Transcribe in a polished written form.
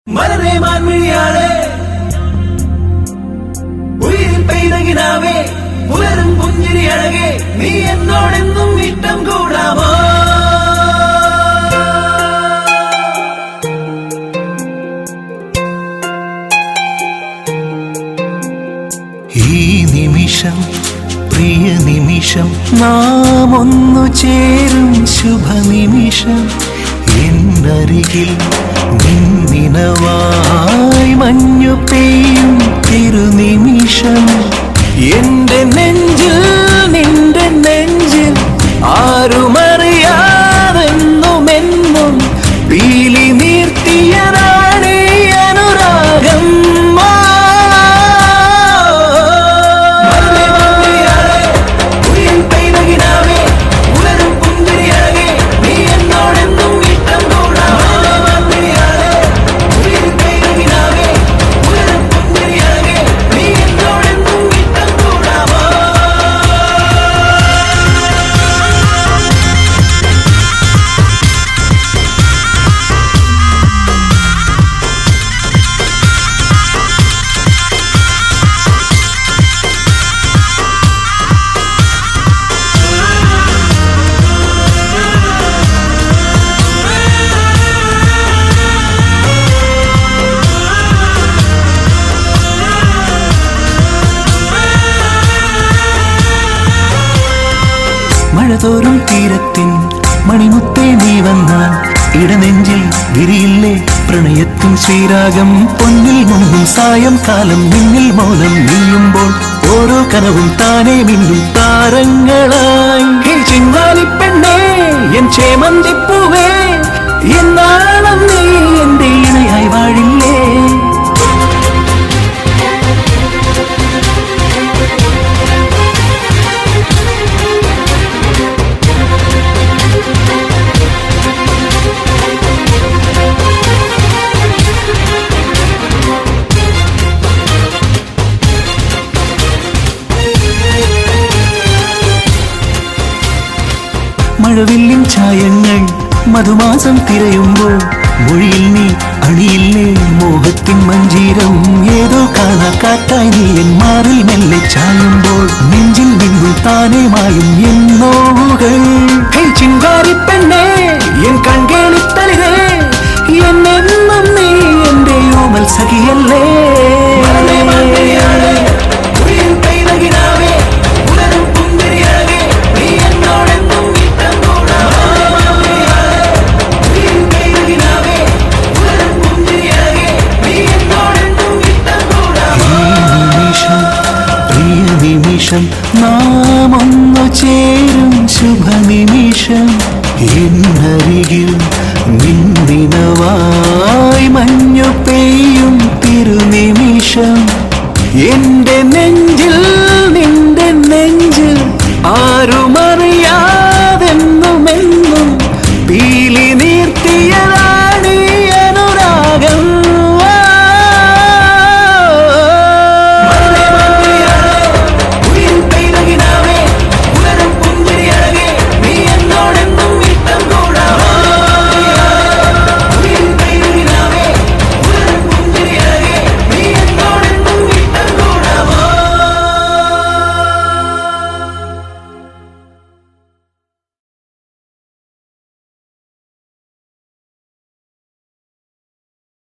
മലരെ മാൻമിഴിയാളെ ഉയിരിൽ പെയ്തകിനാവേ പുലരും പുഞ്ചിരി അഴകെ നീ എന്നോടെന്നും ഇഷ്ടം കൂടാമോ? ഈ നിമിഷം പ്രിയ നിമിഷം നാം ഒന്നു ചേരും ശുഭനിമിഷം എന്നരികിൽ നിന്നിനവായി മഞ്ഞു പെയ്യും തിരുനിമിഷം എന്റെ നെഞ്ചിൽ നിന്റെ നെഞ്ചിൽ ആരുമറിയാതെന്നുമെന്നും പീലി നീർത്തിയതാണീ അനുരാഗം. മഴതോറും തീരത്തിൻ മണിമുത്തേ നീ വന്നാൽ ഇടനെഞ്ചിൽ വിരിയില്ലേ പ്രണയത്തിൻ ശ്രീരാഗം. പൊന്നിൽ മുങ്ങും സായം കാലം നിന്നിൽ മൗനം നീയുമ്പോൾ ഓരോ കനവും താനേ മിന്നും താരങ്ങളായി. ചിങ്ങാലിപ്പെണ്ണേ എൻ ചേമന്തിപ്പൂവേ എന്നാളം നീ എന്റെ ഇണയായി വാഴില്ലേ? മഴവില്ലിൻ ഛായങ്ങൾ മധുമാസം തിരയുമ്പോൾ മൊഴിയിൽ നീ അണിയില്ലേ മോഹത്തിൻ മഞ്ചീരം. ഏതോ കാണാ കാറ്റായി നീ എൻ മാറിൽ മെല്ലെ ചായുമ്പോൾ നെഞ്ചിൽ നിന്നു താനേ മായും എന്നോകൾ. ചിങ്കാരിപ്പെണ്ണേ എൻ കൺകേളിത്തളിരേ എന്നെന്നും നീ എന്റെ ഓമൽ സഖിയല്ലേ? നാം ഒന്നു ചേരും ശുഭനിമിഷം എന്നരികിൽ നിന്നിനവാ